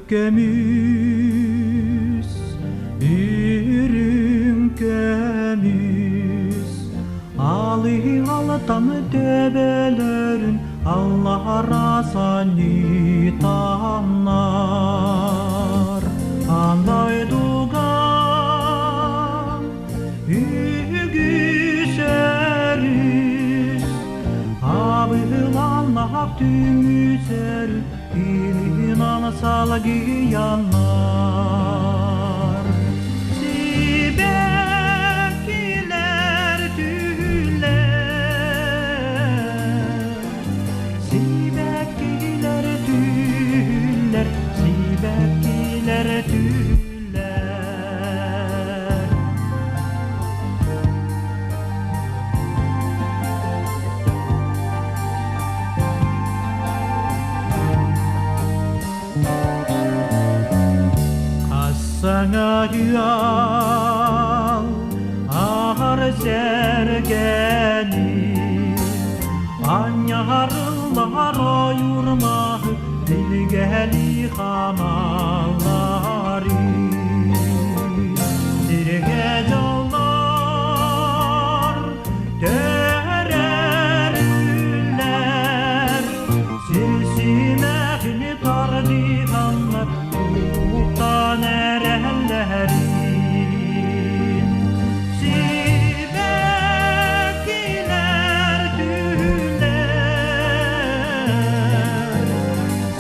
ülkemiz, bir ülkemiz. Ali altan tebelerin Allah rasani tanlar. Anday dugan ügüseriz, abılanmak tümüser, inan salgi yanlar. Sibekkiler tüller, sibekkiler tüller, sibekkiler tüller. Sana yal ahar sergeni, anyarlar oyurmah dilgeli hamalları. Sirge yollar dererler, silsimehli tardihanlar utan erenlerin. Sibekkiler tüller,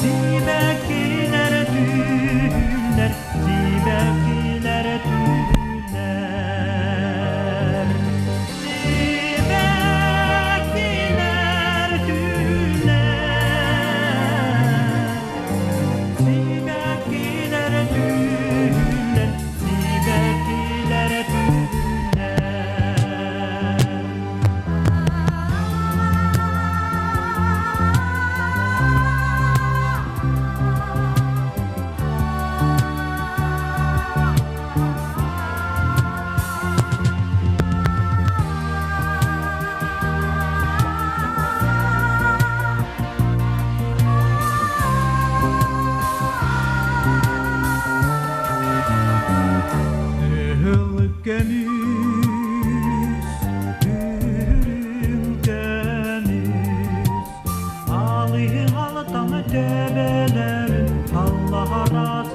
sibekkiler tüller, sibekkiler tüller. Sibekkiler tüller, sibekkiler tüller, sibekkiler tüller. Ülkemiz, ülkemiz, Ali altan tebelerin Allah razı